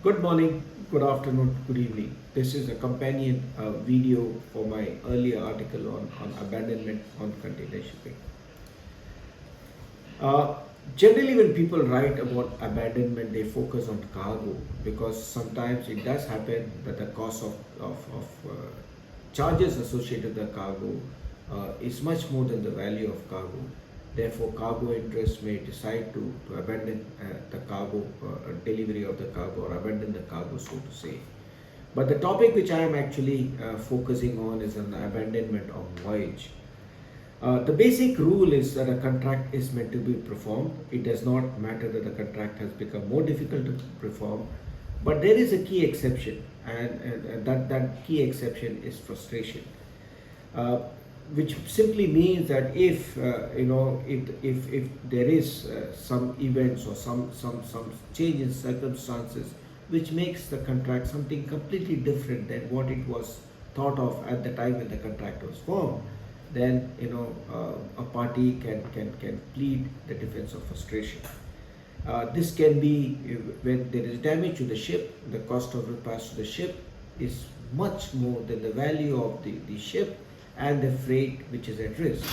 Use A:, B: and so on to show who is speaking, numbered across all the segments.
A: Good morning, good afternoon, good evening. This is a companion video for my earlier article on abandonment on container shipping. Uh, Generally, when people write about abandonment, they focus on cargo because sometimes it does happen that the cost of charges associated with the cargo is much more than the value of cargo. Therefore, cargo interests may decide to abandon the cargo, delivery of the cargo, or abandon the cargo, so to say. But the topic which I am actually focusing on is on the abandonment of voyage. The basic rule is that a contract is meant to be performed. It does not matter that the contract has become more difficult to perform, but there is a key exception, and that key exception is frustration, uh, which simply means that if if there is some events or some change in circumstances which makes the contract something completely different than what it was thought of at the time when the contract was formed, then a party can plead the defense of frustration. This can be when there is damage to the ship. The cost of repairs to the ship is much more than the value of the ship and the freight which is at risk.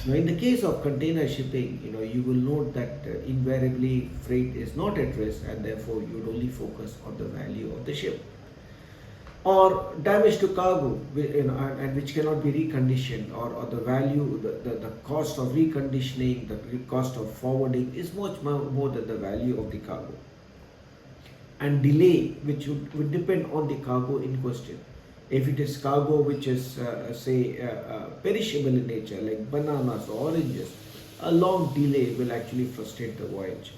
A: Now, in the case of container shipping, you will note that invariably freight is not at risk, and therefore you would only focus on the value of the ship. Or damage to cargo, and which cannot be reconditioned, or the value, the cost of reconditioning, the cost of forwarding is much more than the value of the cargo. And delay, which would depend on the cargo in question. If it is cargo which is, perishable in nature, like bananas or oranges, a long delay will actually frustrate the voyage.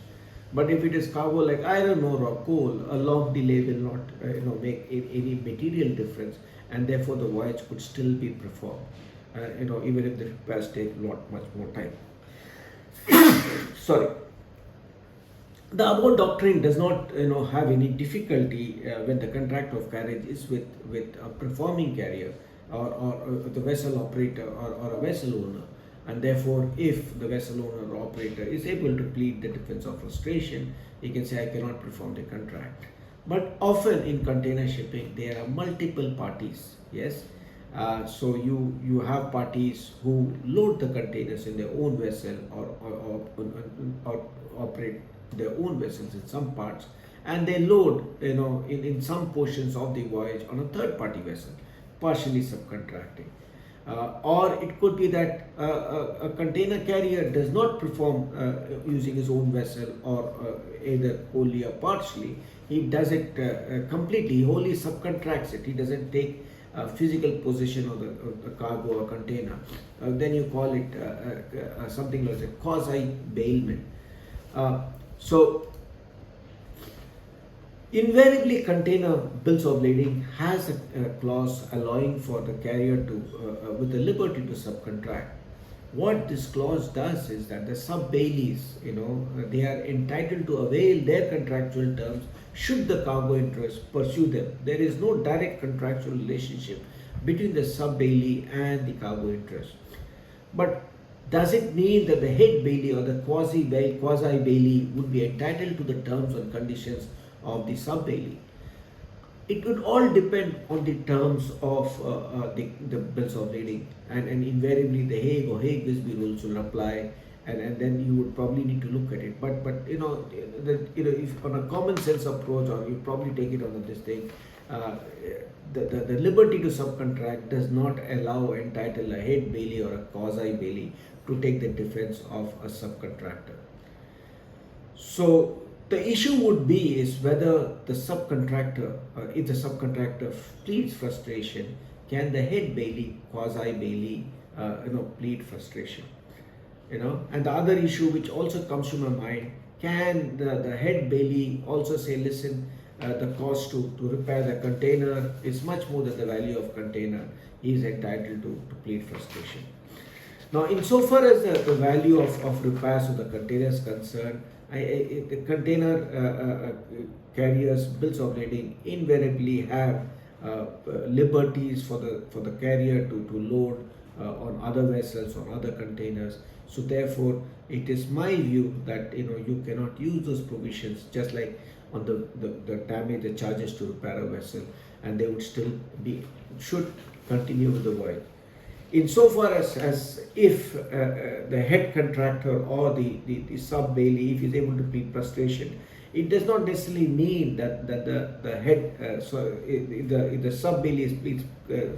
A: But if it is cargo like iron ore or coal, a long delay will not, make any material difference, and therefore the voyage could still be performed. Even if the repairs take much more time. Sorry. The above doctrine does not have any difficulty when the contract of carriage is with a performing carrier, or the vessel operator, or a vessel owner. And therefore, if the vessel owner or operator is able to plead the defense of frustration, he can say, I cannot perform the contract. But often in container shipping, there are multiple parties. Yes. So you have parties who load the containers in their own vessel, or operate their own vessels in some parts, and they load in some portions of the voyage on a third party vessel, partially subcontracting. Or it could be that a container carrier does not perform using his own vessel, or either wholly or partially. He does it completely, he wholly subcontracts it. He doesn't take physical possession of the cargo or container. Then you call it something like a quasi bailment. So invariably, container bills of lading has a clause allowing for the carrier to, with the liberty to subcontract. What this clause does is that the sub-bailees, they are entitled to avail their contractual terms should the cargo interest pursue them. There is no direct contractual relationship between the sub-bailee and the cargo interest. But does it mean that the head bailee or the quasi-bailee would be entitled to the terms and conditions of the sub-bailee? It would all depend on the terms of the bills of lading, and invariably the Hague or Hague-Wisby rules will apply, and then you would probably need to look at it. But if on a common sense approach, or you probably take it on this thing, the liberty to subcontract does not entitle a head bailee or a quasi bailee to take the defense of a subcontractor. So the issue would be is whether the subcontractor, if the subcontractor pleads frustration, can the head bailee, quasi bailee, plead frustration? And the other issue which also comes to my mind, can the head bailee also say, listen, the cost to repair the container is much more than the value of container. He is entitled to plead frustration. Now, insofar as the value of repairs of the container is concerned, the container carriers bills of lading invariably have liberties for the carrier to load on other vessels or other containers. So therefore, it is my view that you cannot use those provisions, just like on the damage, the charges to repair a vessel, and they would still should continue with the voyage. Insofar as if the head contractor or the sub bailey, if is able to plead frustration, it does not necessarily mean that the head, if the sub bailey pleads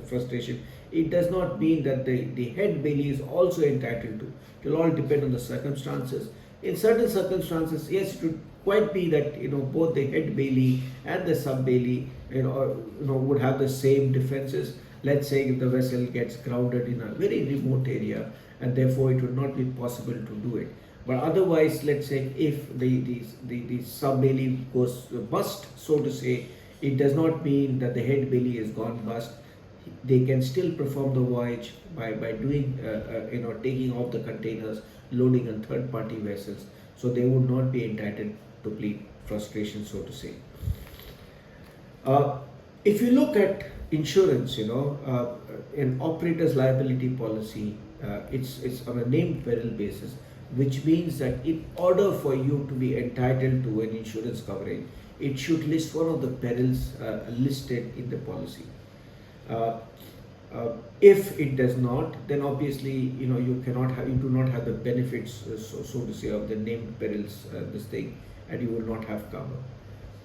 A: frustration, it does not mean that the head bailey is also entitled to. It will all depend on the circumstances. In certain circumstances, yes, it would quite be that both the head bailey and the sub bailey would have the same defenses. Let's say if the vessel gets grounded in a very remote area, and therefore it would not be possible to do it. But otherwise, let's say if the sub bailey goes bust, so to say, it does not mean that the head bailey is gone bust. They can still perform the voyage by doing taking off the containers, loading on third party vessels. So they would not be entitled to plead frustration, so to say. If you look at insurance, an operator's liability policy, it's on a named peril basis, which means that in order for you to be entitled to an insurance coverage, it should list one of the perils listed in the policy. If it does not, then obviously you do not have the benefits, so to say, of the named perils and you will not have cover.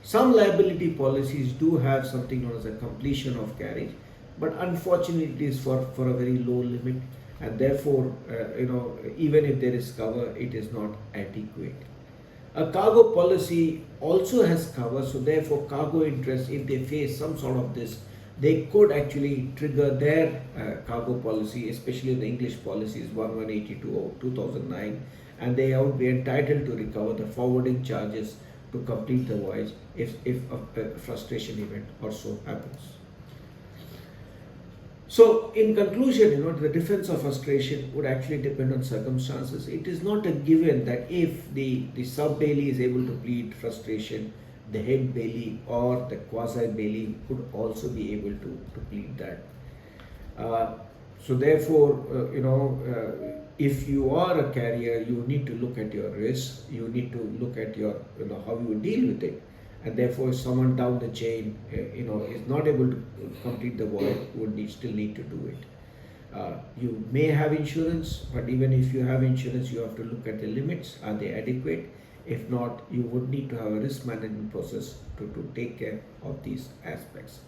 A: Some liability policies do have something known as a completion of carriage, but unfortunately it is for a very low limit, and therefore even if there is cover, it is not adequate. A cargo policy also has cover, so therefore cargo interests, if they face some sort of this, they could actually trigger their cargo policy, especially the English policies 1182 or 2009, and they would be entitled to recover the forwarding charges to complete the voyage if a frustration event or so happens. So in conclusion, the defense of frustration would actually depend on circumstances. It is not a given that if the sub bailey is able to plead frustration, the head bailey or the quasi bailey could also be able to plead that. So therefore, if you are a carrier, you need to look at your risk. You need to look at your, how you deal with it. And therefore, if someone down the chain, is not able to complete the voyage, would still need to do it. You may have insurance, but even if you have insurance, you have to look at the limits. Are they adequate? If not, you would need to have a risk management process to take care of these aspects.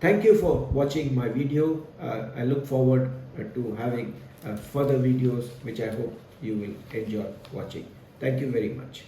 A: Thank you for watching my video. I look forward to having further videos, which I hope you will enjoy watching. Thank you very much.